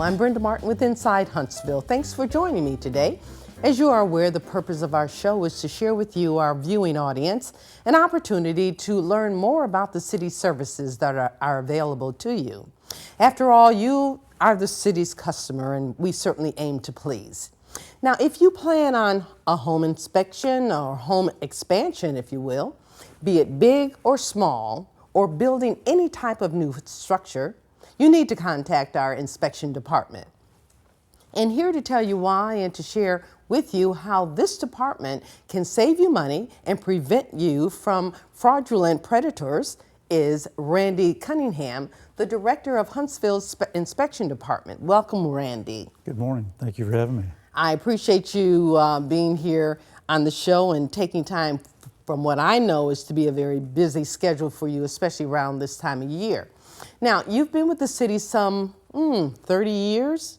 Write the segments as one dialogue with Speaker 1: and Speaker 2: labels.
Speaker 1: I'm Brenda Martin with Inside Huntsville. Thanks for joining me today. As you are aware, the purpose of our show is to share with you, our viewing audience, an opportunity to learn more about the city services that are available to you. After all, you are the city's customer, and we certainly aim to please. Now, if you plan on a home inspection or home expansion, if you will, be it big or small, or building any type of new structure, you need to contact our inspection department. And here to tell you why and to share with you how this department can save you money and prevent you from fraudulent predators is Randy Cunningham, the director of Huntsville's Inspection Department. Welcome, Randy.
Speaker 2: Good morning. Thank you for having me.
Speaker 1: I appreciate you being here on the show and taking time from what I know is to be a very busy schedule for you, especially around this time of year. Now, you've been with the city some 30 years.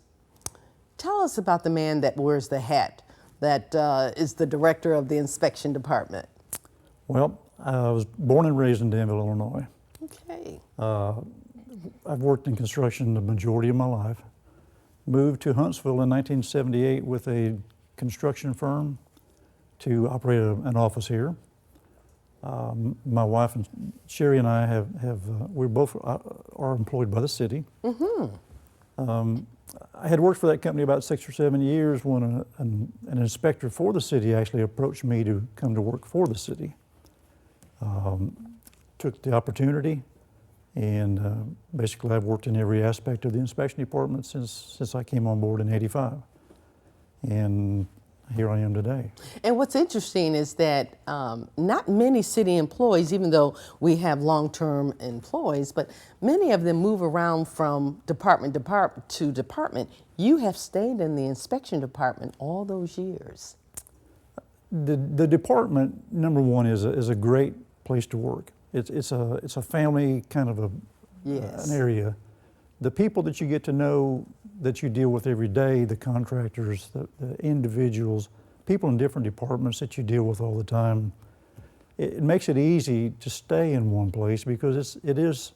Speaker 1: Tell us about the man that wears the hat, that is the director of the inspection department.
Speaker 2: Well, I was born and raised in Danville, Illinois.
Speaker 1: Okay.
Speaker 2: I've worked in construction the majority of my life. Moved to Huntsville in 1978 with a construction firm to operate an office here. My wife and Sherry and I we both are employed by the city. Mm-hmm. I had worked for that company about 6 or 7 years when an inspector for the city actually approached me to come to work for the city. Took the opportunity, and basically I've worked in every aspect of the inspection department since I came on board in '85. And here I am today.
Speaker 1: And what's interesting is that not many city employees, even though we have long-term employees, but many of them move around from department to department. You have stayed in the inspection department all those years.
Speaker 2: The department, number one, is a great place to work. It's a family kind of an area. The people that you get to know, that you deal with every day, the contractors, the individuals, people in different departments that you deal with all the time, it makes it easy to stay in one place because it is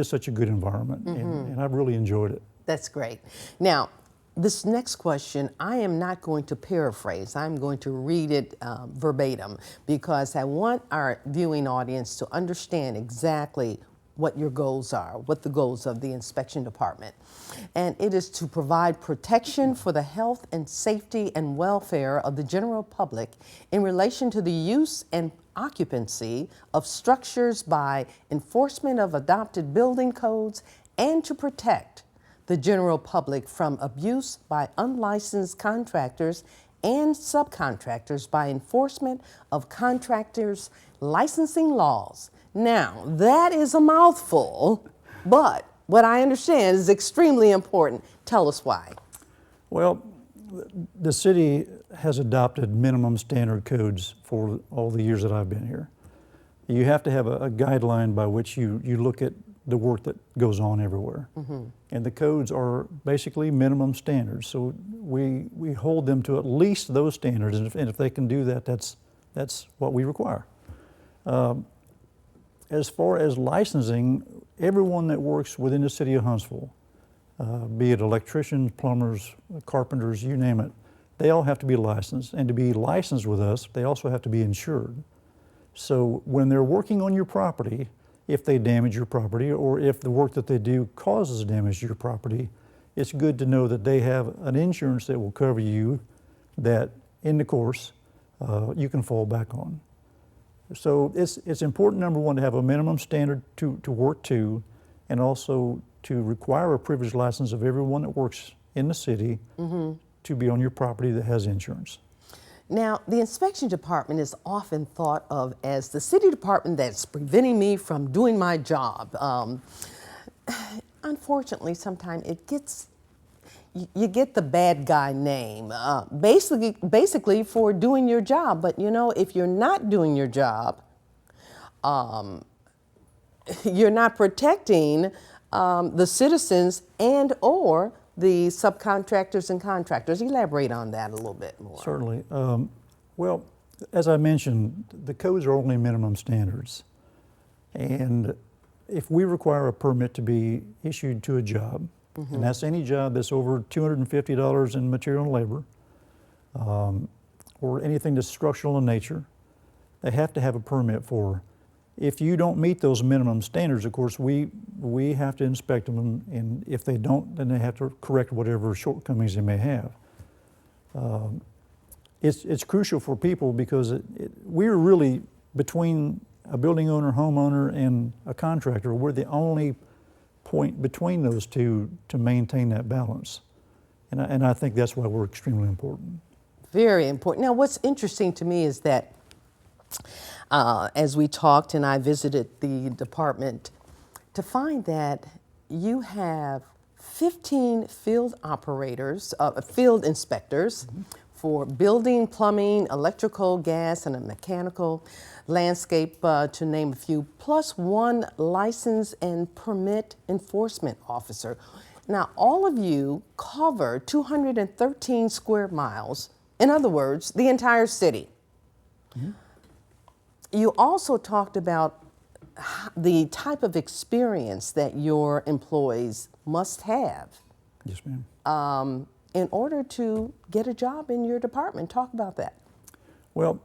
Speaker 2: such a good environment, mm-hmm. and I've really enjoyed it.
Speaker 1: That's great. Now, this next question, I am not going to paraphrase. I'm going to read it verbatim because I want our viewing audience to understand exactly what your goals are, what the goals of the inspection department. And it is to provide protection for the health and safety and welfare of the general public in relation to the use and occupancy of structures by enforcement of adopted building codes and to protect the general public from abuse by unlicensed contractors and subcontractors by enforcement of contractors' licensing laws. Now, that is a mouthful, but what I understand is extremely important. Tell us why.
Speaker 2: Well, the city has adopted minimum standard codes for all the years that I've been here. You have to have a guideline by which you look at the work that goes on everywhere. Mm-hmm. And the codes are basically minimum standards. So we hold them to at least those standards, and if they can do that, that's what we require. As far as licensing, everyone that works within the city of Huntsville, be it electricians, plumbers, carpenters, you name it, they all have to be licensed. And to be licensed with us, they also have to be insured. So when they're working on your property, if they damage your property or if the work that they do causes damage to your property, it's good to know that they have an insurance that will cover you that in the course you can fall back on. So it's important, number one, to have a minimum standard to work to, and also to require a privilege license of everyone that works in the city mm-hmm. to be on your property that has insurance.
Speaker 1: Now, the inspection department is often thought of as the city department that's preventing me from doing my job. Unfortunately, sometimes you get the bad guy name, basically for doing your job. But you know, if you're not doing your job, you're not protecting the citizens and or the subcontractors and contractors. Elaborate on that a little bit more.
Speaker 2: Certainly. Well, as I mentioned, the codes are only minimum standards. And if we require a permit to be issued to a job, And that's any job that's over $250 in material and labor, or anything that's structural in nature. They have to have a permit for. If you don't meet those minimum standards, of course, we have to inspect them, and if they don't, then they have to correct whatever shortcomings they may have. It's crucial for people because we're really, between a building owner, homeowner, and a contractor, we're the only point between those two to maintain that balance. And I think that's why we're extremely important.
Speaker 1: Very important. Now, what's interesting to me is that as we talked and I visited the department, to find that you have 15 field operators, field inspectors for building, plumbing, electrical, gas, and a mechanical, landscape, to name a few, plus one license and permit enforcement officer. Now, all of you cover 213 square miles. In other words, the entire city. You also talked about the type of experience that your employees must have.
Speaker 2: Yes, ma'am.
Speaker 1: In order to get a job in your department. Talk about that.
Speaker 2: Well,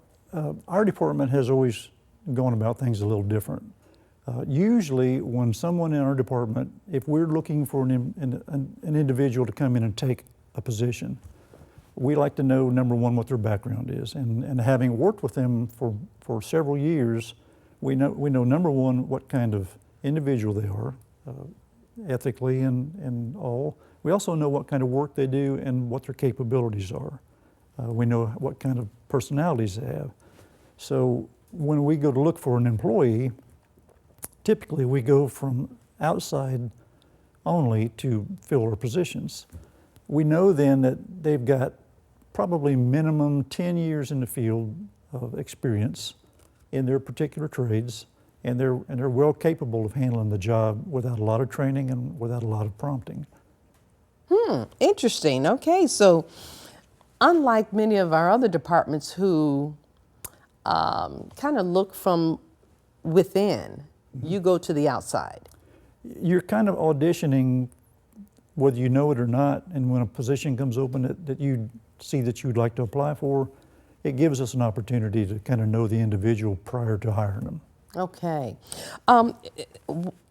Speaker 2: our department has always gone about things a little different. Usually when someone in our department, if we're looking for an individual to come in and take a position, we like to know, number one, what their background is. And having worked with them for several years, we know number one, what kind of individual they are, ethically and all. We also know what kind of work they do and what their capabilities are. We know what kind of personalities they have. So when we go to look for an employee, typically we go from outside only to fill our positions. We know then that they've got probably minimum 10 years in the field of experience in their particular trades, and they're well capable of handling the job without a lot of training and without a lot of prompting.
Speaker 1: Interesting. Okay, so unlike many of our other departments who kind of look from within, you go to the outside.
Speaker 2: You're kind of auditioning whether you know it or not, and when a position comes open that you see that you'd like to apply for, it gives us an opportunity to kind of know the individual prior to hiring them.
Speaker 1: Okay.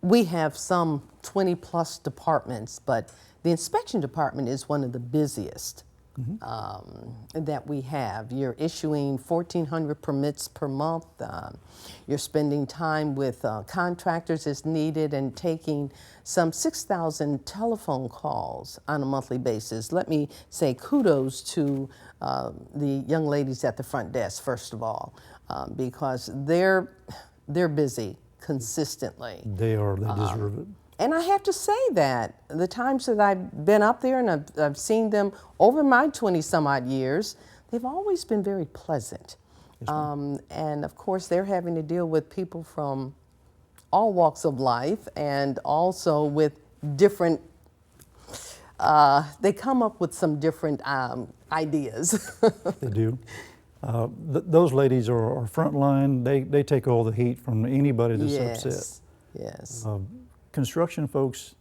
Speaker 1: We have some 20 plus departments, but the inspection department is one of the busiest that we have. You're issuing 1,400 permits per month. You're spending time with contractors as needed and taking some 6,000 telephone calls on a monthly basis. Let me say kudos to the young ladies at the front desk, first of all, because they're busy consistently.
Speaker 2: They are, they deserve it.
Speaker 1: And I have to say that the times that I've been up there and I've seen them over my 20 some odd years, they've always been very pleasant.
Speaker 2: Yes,
Speaker 1: and of course, they're having to deal with people from all walks of life and also with different, they come up with some different ideas.
Speaker 2: They do. Those ladies are frontline. They take all the heat from anybody that's upset.
Speaker 1: Yes.
Speaker 2: Construction folks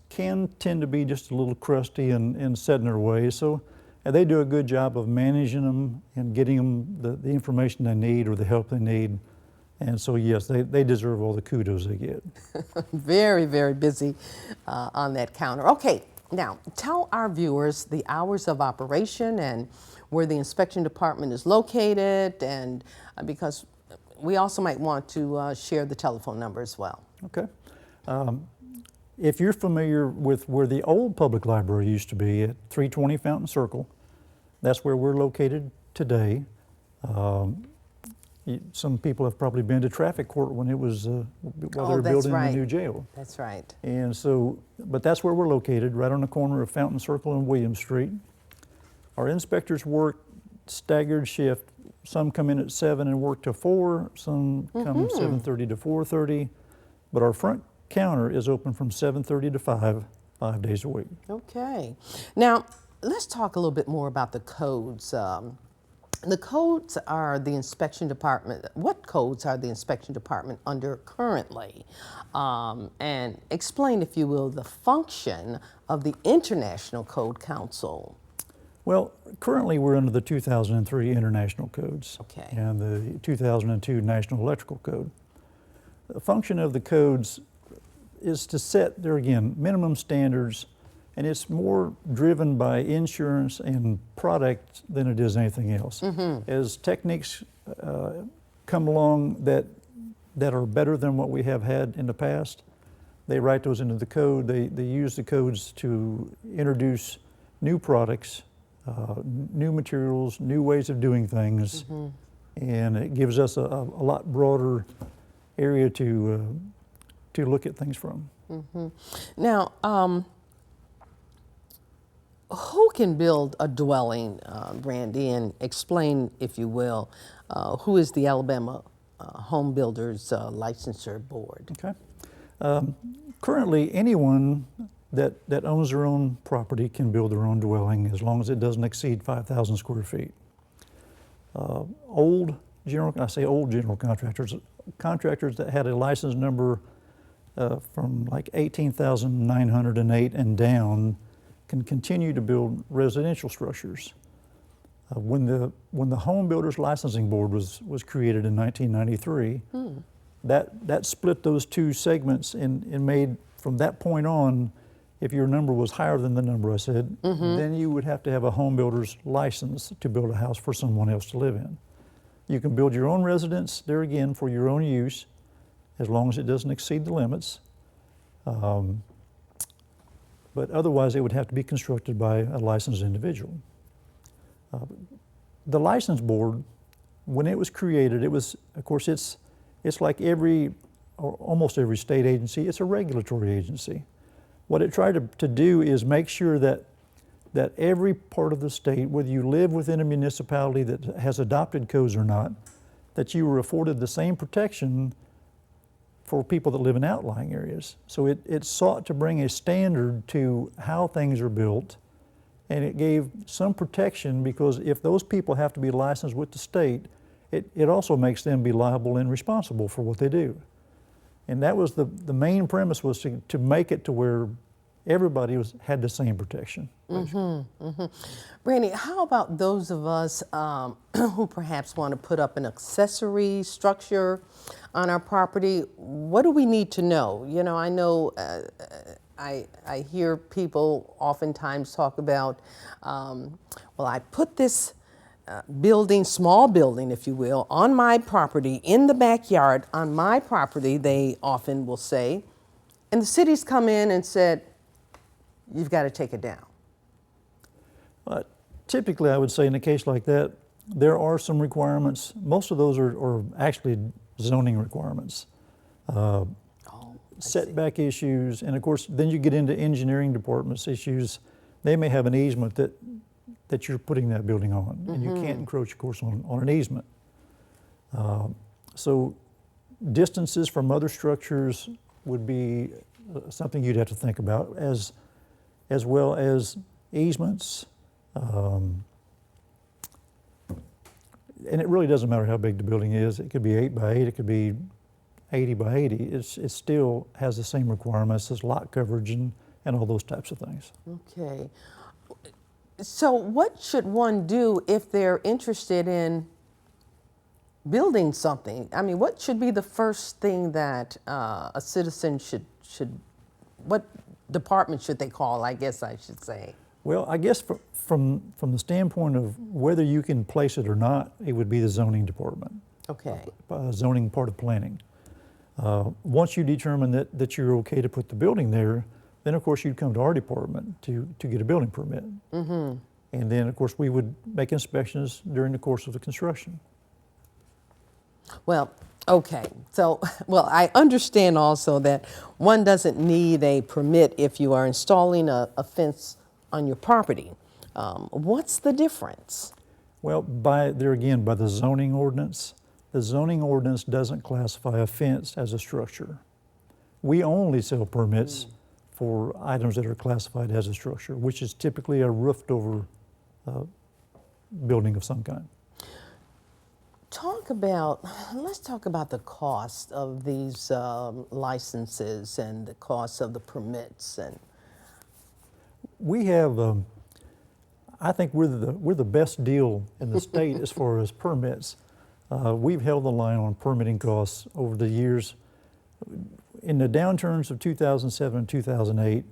Speaker 2: can tend to be just a little crusty and set in their ways, so they do a good job of managing them and getting them the information they need or the help they need. And so yes, they deserve all the kudos they get.
Speaker 1: Very, very busy on that counter. Okay, now tell our viewers the hours of operation and where the inspection department is located, and because we also might want to share the telephone number as well.
Speaker 2: Okay. If you're familiar with where the old public library used to be at 320 Fountain Circle, that's where we're located today. Some people have probably been to traffic court when it was while they were building the new jail.
Speaker 1: That's right.
Speaker 2: And so, but that's where we're located, right on the corner of Fountain Circle and William Street. Our inspectors work staggered shift. Some come in at 7 and work till 4. Some come 7:30 to 4:30. But our front counter is open from 7:30 to 5 days a week.
Speaker 1: Okay. Now, let's talk a little bit more about the codes. The codes are the inspection department. What codes are the inspection department under currently? And explain, if you will, the function of the International Code Council.
Speaker 2: Well, currently we're under the 2003 International Codes
Speaker 1: Okay.
Speaker 2: and the 2002 National Electrical Code. The function of the codes is to set, there again, minimum standards, and it's more driven by insurance and product than it is anything else. As techniques come along that are better than what we have had in the past, they write those into the code. They use the codes to introduce new products, new materials, new ways of doing things, and it gives us a lot broader area to look at things from.
Speaker 1: Now, who can build a dwelling, Brandy, and explain, if you will, who is the Alabama Home Builders Licensure Board?
Speaker 2: Okay. Currently, anyone that owns their own property can build their own dwelling as long as it doesn't exceed 5,000 square feet. I say old general contractors that had a license number from like 18,908 and down can continue to build residential structures. When the Home Builders Licensing Board was created in 1993, that split those two segments and made, from that point on, if your number was higher than the number I said, then you would have to have a home builder's license to build a house for someone else to live in. You can build your own residence, there again, for your own use, as long as it doesn't exceed the limits. But otherwise, it would have to be constructed by a licensed individual. The license board, when it was created, it was, of course, it's like almost every state agency, it's a regulatory agency. What it tried to do is make sure that every part of the state, whether you live within a municipality that has adopted codes or not, that you were afforded the same protection for people that live in outlying areas. So it sought to bring a standard to how things are built, and it gave some protection, because if those people have to be licensed with the state, it also makes them be liable and responsible for what they do. And that was the main premise, was to make it to where everybody had the same protection.
Speaker 1: Brandy, how about those of us who perhaps want to put up an accessory structure on our property? What do we need to know? You know, I know I hear people oftentimes talk about, well, I put this small building, if you will, on my property, in the backyard, on my property, they often will say, and the city's come in and said, you've got to take it down.
Speaker 2: Typically, I would say in a case like that, there are some requirements. Most of those are actually zoning requirements. Setback issues, and of course, then you get into engineering departments issues. They may have an easement that you're putting that building on, and you can't encroach, of course, on an easement. So distances from other structures would be something you'd have to think about, as well as easements. And it really doesn't matter how big the building is. It could be 8 by 8, it could be 80 by 80. It still has the same requirements as lot coverage and all those types of things.
Speaker 1: Okay. So what should one do if they're interested in building something? I mean, what should be the first thing that a citizen should, what department should they call, I guess I should say?
Speaker 2: Well, I guess from the standpoint of whether you can place it or not, it would be the zoning department.
Speaker 1: Okay.
Speaker 2: Zoning part of planning. Once you determine that you're okay to put the building there, then of course you'd come to our department to get a building permit. And then of course we would make inspections during the course of the construction.
Speaker 1: Well, okay. So, well, I understand also that one doesn't need a permit if you are installing a fence on your property. What's the difference?
Speaker 2: Well, by the zoning ordinance. The zoning ordinance doesn't classify a fence as a structure. We only sell permits for items that are classified as a structure, which is typically a roofed over building of some kind.
Speaker 1: let's talk about the cost of these licenses and the cost of the permits. And
Speaker 2: We have, I think we're the best deal in the state as far as permits. We've held the line on permitting costs over the years. In the downturns of 2007 and 2008,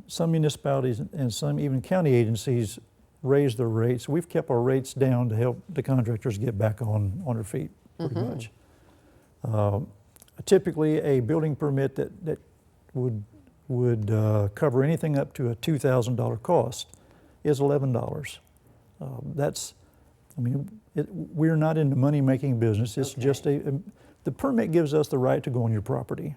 Speaker 2: some municipalities and some even county agencies raised their rates. We've kept our rates down to help the contractors get back on their feet, pretty much. Typically, a building permit that would cover anything up to a $2,000 cost is $11. We're not in the money-making business. It's just the permit gives us the right to go on your property.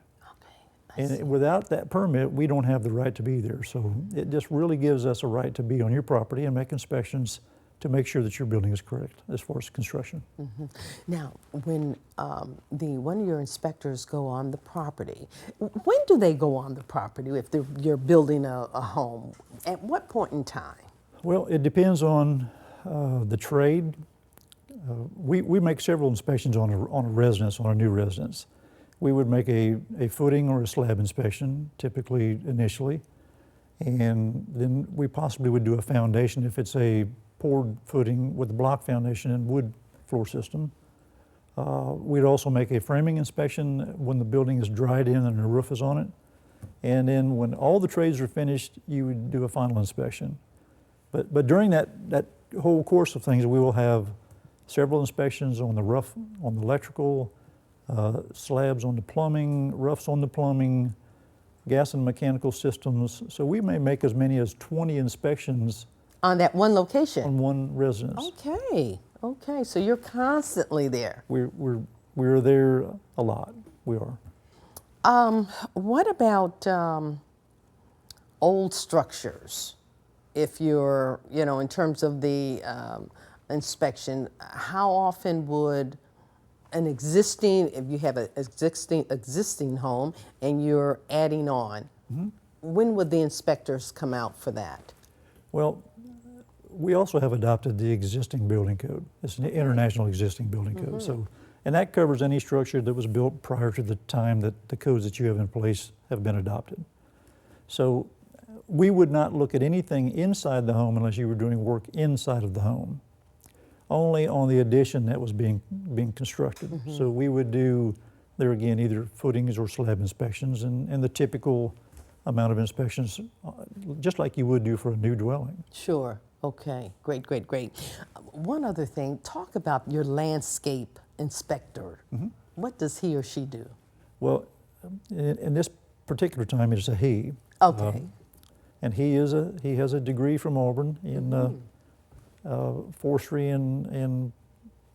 Speaker 2: And without that permit, we don't have the right to be there. So it just really gives us a right to be on your property and make inspections to make sure that your building is correct as far as construction.
Speaker 1: now, when one of your inspectors go on the property, when do they go on the property if you're building a home? At what point in time?
Speaker 2: Well, it depends on the trade. We make several inspections on a residence, on a new residence. We would make a footing or a slab inspection, typically initially, and then we possibly would do a foundation if it's a poured footing with a block foundation and wood floor system. We'd also make a framing inspection when the building is dried in and the roof is on it. And then when all the trades are finished, you would do a final inspection. But during that whole course of things, we will have several inspections on the roof, on the electrical, slabs on the plumbing, roofs on the plumbing, gas and mechanical systems. So we may make as many as 20 inspections
Speaker 1: On that one location?
Speaker 2: on one residence.
Speaker 1: Okay, so you're constantly there.
Speaker 2: We're there a lot. We are.
Speaker 1: What about old structures? If you're, in terms of the inspection, how often would if you have an existing home and you're adding on, when would the inspectors come out for that?
Speaker 2: Well, we also have adopted the existing building code. It's an international existing building code. So, and that covers any structure that was built prior to the time that the codes that you have in place have been adopted. So we would not look at anything inside the home unless you were doing work inside of the home, only on the addition that was being constructed. So we would do, there again, either footings or slab inspections and the typical amount of inspections, just like you would do for a new dwelling.
Speaker 1: Sure. Okay. Great. One other thing, talk about your landscape inspector. What does he or she do?
Speaker 2: Well, in this particular time, it's a he.
Speaker 1: Okay.
Speaker 2: And he has a degree from Auburn in forestry and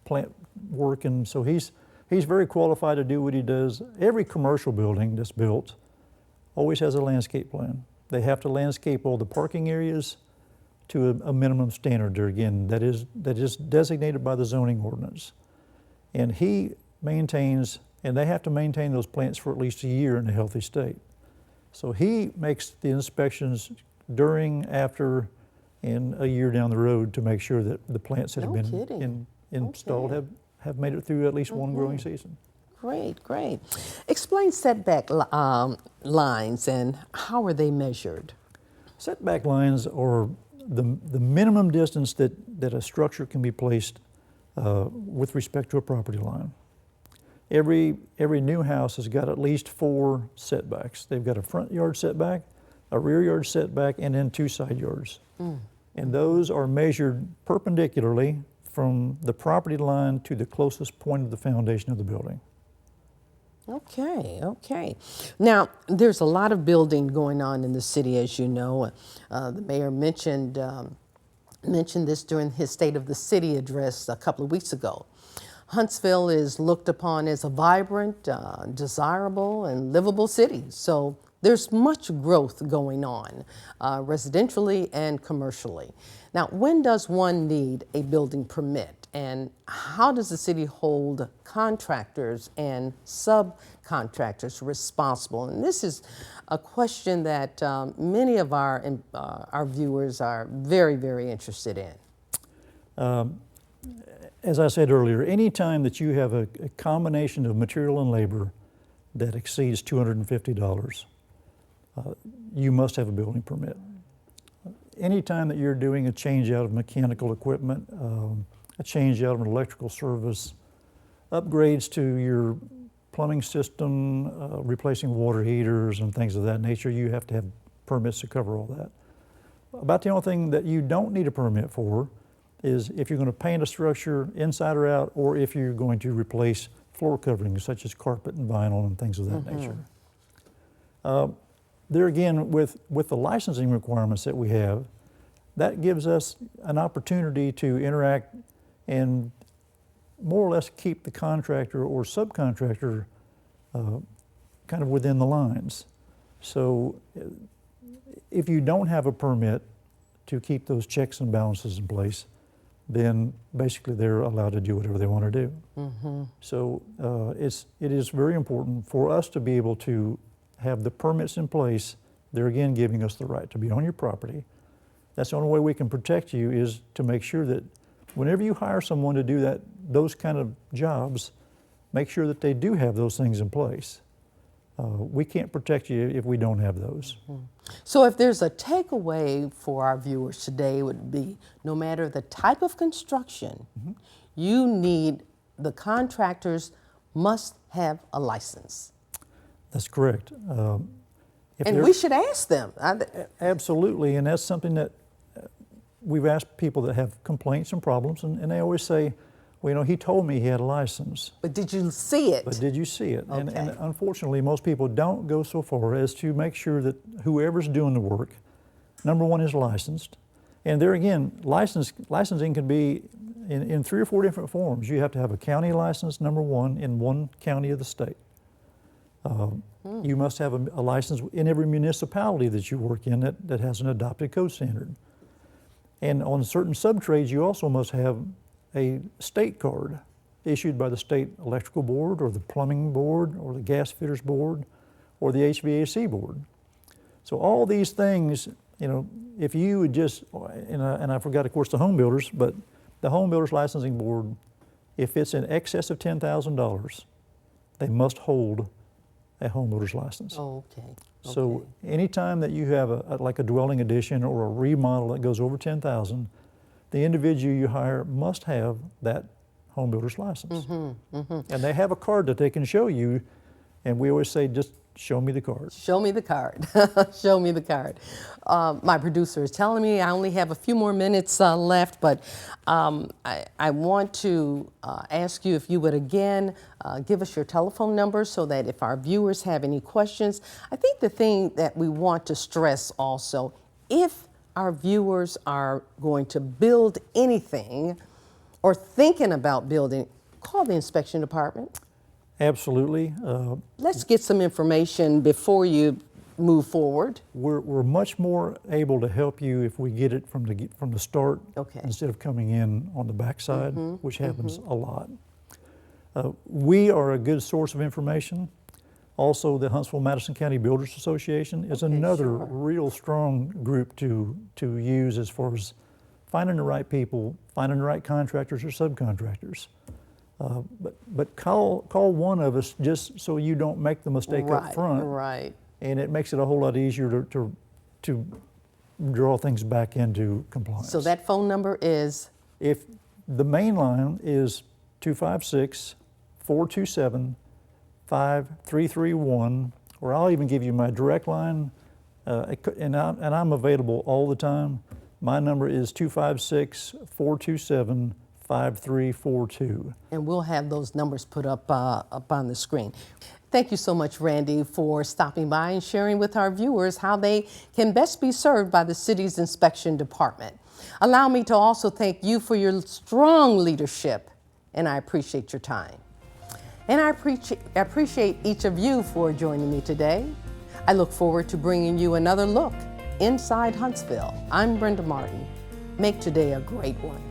Speaker 2: plant work, and so he's very qualified to do what he does. Every commercial building that's built always has a landscape plan. They have to landscape all the parking areas to a minimum standard there again that is designated by the zoning ordinance. And he maintains, and they have to maintain those plants for at least a year in a healthy state. So he makes the inspections during, after, and a year down the road to make sure that the plants that have been installed have made it through at least one growing season.
Speaker 1: Great. Explain setback lines and how are they measured?
Speaker 2: Setback lines are the minimum distance that a structure can be placed with respect to a property line. Every new house has got at least 4 setbacks. They've got a front yard setback, a rear yard setback, and then 2 side yards. And those are measured perpendicularly from the property line to the closest point of the foundation of the building.
Speaker 1: Okay. Now, there's a lot of building going on in the city, as you know. The mayor mentioned this during his State of the City address a couple of weeks ago. Huntsville is looked upon as a vibrant, desirable, and livable city. So there's much growth going on, residentially and commercially. Now, when does one need a building permit? And how does the city hold contractors and subcontractors responsible? And this is a question that many of our viewers are very, very interested in.
Speaker 2: as I said earlier, any time that you have a combination of material and labor that exceeds $250, you must have a building permit. Anytime that you're doing a change out of mechanical equipment, a change out of an electrical service, upgrades to your plumbing system, replacing water heaters and things of that nature, you have to have permits to cover all that. About the only thing that you don't need a permit for is if you're going to paint a structure inside or out, or if you're going to replace floor coverings such as carpet and vinyl and things of that nature. There again, with the licensing requirements that we have, that gives us an opportunity to interact and more or less keep the contractor or subcontractor kind of within the lines. So if you don't have a permit to keep those checks and balances in place, then basically they're allowed to do whatever they want to do. So it is very important for us to be able to have the permits in place. They're again giving us the right to be on your property. That's the only way we can protect you, is to make sure that whenever you hire someone to do those kind of jobs, make sure that they do have those things in place. We can't protect you if we don't have those.
Speaker 1: So if there's a takeaway for our viewers today, it would be no matter the type of construction, the contractors must have a license.
Speaker 2: That's correct.
Speaker 1: And we should ask them.
Speaker 2: Absolutely, and that's something that we've asked people that have complaints and problems, and they always say, well, you know, he told me he had a license.
Speaker 1: But did you see it?
Speaker 2: But did you see it?
Speaker 1: Okay.
Speaker 2: And unfortunately, most people don't go so far as to make sure that whoever's doing the work, number one, is licensed. And there again, licensing can be in 3 or 4 different forms. You have to have a county license, number one, in one county of the state. You must have a license in every municipality that you work in that has an adopted code standard. And on certain sub-trades, you also must have a state card issued by the state electrical board or the plumbing board or the gas fitters board or the HVAC board. So all these things, you know, if you would just, and I forgot of course the home builders, but the home builders licensing board, if it's in excess of $10,000, they must hold a home builder's license.
Speaker 1: Oh, okay.
Speaker 2: So anytime that you have like a dwelling addition or a remodel that goes over 10,000, the individual you hire must have that home builder's license. And they have a card that they can show you, and we always say, just show me the card.
Speaker 1: Show me the card. Show me the card. My producer is telling me I only have a few more minutes left, but I want to ask you if you would again give us your telephone number so that if our viewers have any questions. I think the thing that we want to stress also, if our viewers are going to build anything or thinking about building, call the inspection department.
Speaker 2: Absolutely.
Speaker 1: Let's get some information before you move forward.
Speaker 2: We're much more able to help you if we get it from the start, instead of coming in on the backside, which happens a lot. We are a good source of information. Also, the Huntsville-Madison County Builders Association is another real strong group to use as far as finding the right people, finding the right contractors or subcontractors. But call one of us just so you don't make the mistake up front.
Speaker 1: Right.
Speaker 2: And it makes it a whole lot easier to draw things back into compliance.
Speaker 1: So that phone number is?
Speaker 2: If the main line is 256-427-5331, or I'll even give you my direct line, and I'm available all the time. My number is 256-427-5342.
Speaker 1: And we'll have those numbers put up on the screen. Thank you so much, Randy, for stopping by and sharing with our viewers how they can best be served by the city's inspection department. Allow me to also thank you for your strong leadership, and I appreciate your time. And I appreciate each of you for joining me today. I look forward to bringing you another look inside Huntsville. I'm Brenda Martin. Make today a great one.